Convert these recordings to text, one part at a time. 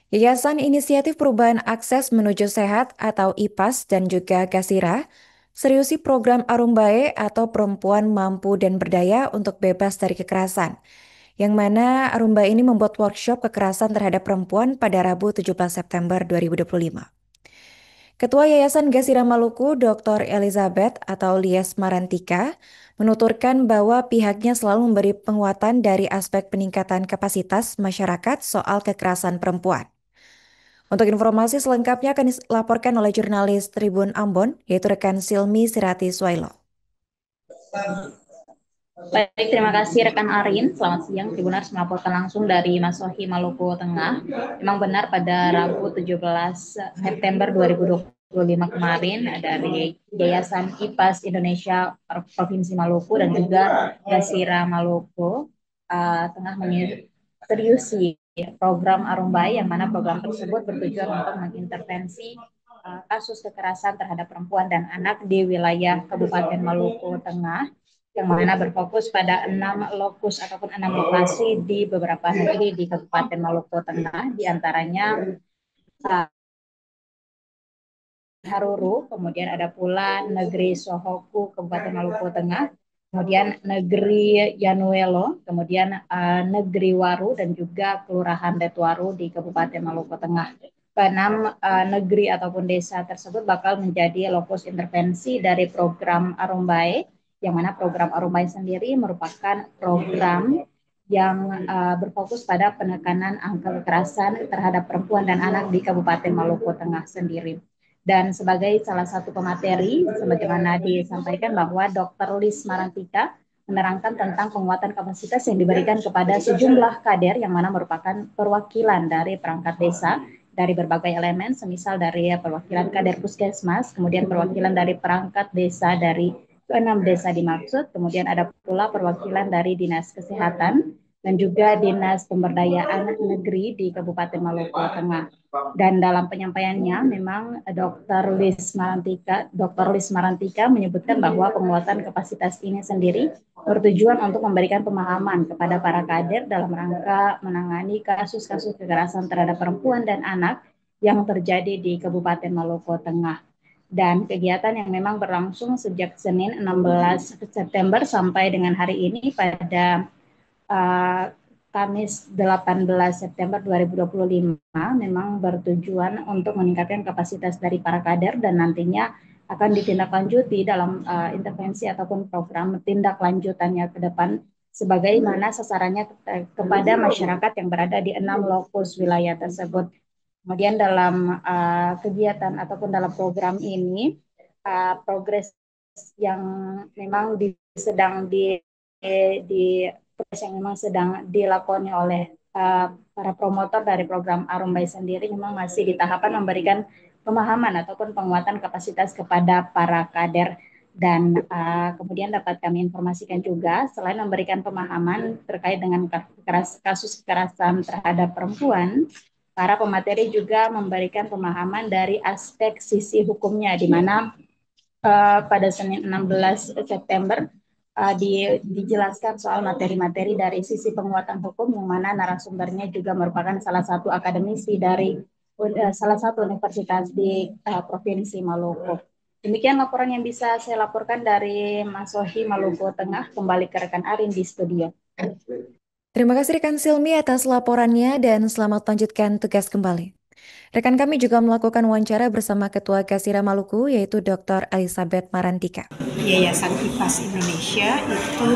Yayasan Inisiatif Perubahan Akses Menuju Sehat atau IPAS dan juga Gasira seriusi program Arumbae atau Perempuan Mampu dan Berdaya untuk Bebas dari Kekerasan, yang mana Arumbae ini membuat workshop kekerasan terhadap perempuan pada Rabu 17 September 2025. Ketua Yayasan Gasira Maluku, Dr. Elizabeth atau Lies Marantika, menuturkan bahwa pihaknya selalu memberi penguatan dari aspek peningkatan kapasitas masyarakat soal kekerasan perempuan. Untuk informasi selengkapnya akan dilaporkan oleh jurnalis Tribun Ambon, yaitu rekan Silmi Sirati Swailo. Baik, terima kasih rekan Arin. Selamat siang. Tribunars melaporkan langsung dari Masohi, Maluku Tengah. Memang benar pada Rabu 17 September 2025 kemarin dari Yayasan IPAS Indonesia Provinsi Maluku dan juga Gasira Maluku tengah seriusi program Arumbai, yang mana program tersebut bertujuan untuk mengintervensi kasus kekerasan terhadap perempuan dan anak di wilayah Kabupaten Maluku Tengah, yang mana berfokus pada 6 lokus ataupun 6 lokasi di beberapa negeri di Kabupaten Maluku Tengah, diantaranya Haruru, kemudian ada pula negeri Sohoku, Kabupaten Maluku Tengah, kemudian negeri Yanuelo, kemudian negeri Waru, dan juga Kelurahan Letwaru di Kabupaten Maluku Tengah. Keenam negeri ataupun desa tersebut bakal menjadi lokus intervensi dari program Arumbai, yang mana program Arumbai sendiri merupakan program yang berfokus pada penekanan angka kekerasan terhadap perempuan dan anak di Kabupaten Maluku Tengah sendiri. Dan sebagai salah satu pemateri, sebagaimana disampaikan bahwa Dr. Lies Marantika menerangkan tentang penguatan kapasitas yang diberikan kepada sejumlah kader yang mana merupakan perwakilan dari perangkat desa dari berbagai elemen, semisal dari perwakilan kader puskesmas, kemudian perwakilan dari perangkat desa dari keenam desa dimaksud, kemudian ada pula perwakilan dari Dinas Kesehatan dan juga Dinas Pemberdayaan Negeri di Kabupaten Maluku Tengah. Dan dalam penyampaiannya memang Dr. Lies Marantika menyebutkan bahwa penguatan kapasitas ini sendiri bertujuan untuk memberikan pemahaman kepada para kader dalam rangka menangani kasus-kasus kekerasan terhadap perempuan dan anak yang terjadi di Kabupaten Maluku Tengah. Dan kegiatan yang memang berlangsung sejak Senin 16 September sampai dengan hari ini pada Kamis 18 September 2025 memang bertujuan untuk meningkatkan kapasitas dari para kader dan nantinya akan ditindaklanjuti dalam intervensi ataupun program tindak lanjutannya ke depan, sebagaimana sasarannya kepada masyarakat yang berada di 6 lokus wilayah tersebut. Kemudian dalam kegiatan ataupun dalam program ini, progres yang memang sedang yang memang sedang dilakoni oleh para promotor dari program Arumbai sendiri memang masih di tahapan memberikan pemahaman ataupun penguatan kapasitas kepada para kader. Dan kemudian dapat kami informasikan juga, selain memberikan pemahaman terkait dengan kasus kekerasan terhadap perempuan, para pemateri juga memberikan pemahaman dari aspek sisi hukumnya, di mana pada Senin 16 September dijelaskan soal materi-materi dari sisi penguatan hukum, yang mana narasumbernya juga merupakan salah satu akademisi dari salah satu universitas di Provinsi Maluku. Demikian laporan yang bisa saya laporkan dari Masohi, Maluku Tengah. Kembali ke rekan Arin di studio. Terima kasih rekan Silmi atas laporannya dan selamat lanjutkan tugas kembali. Rekan kami juga melakukan wawancara bersama Ketua Gasira Maluku, yaitu Dr. Elizabeth Marantika. Yayasan IPAS Indonesia itu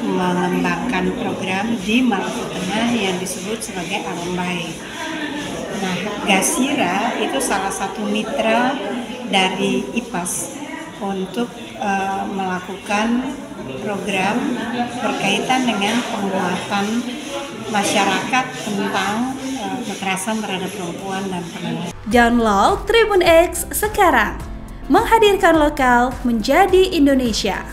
mengembangkan program di Maluku Tengah yang disebut sebagai Arumbai. Nah, Gasira itu salah satu mitra dari IPAS untuk melakukan program berkaitan dengan penguatan masyarakat tentang kekerasan terhadap perempuan dan anak. Download Tribun X sekarang, menghadirkan lokal menjadi Indonesia.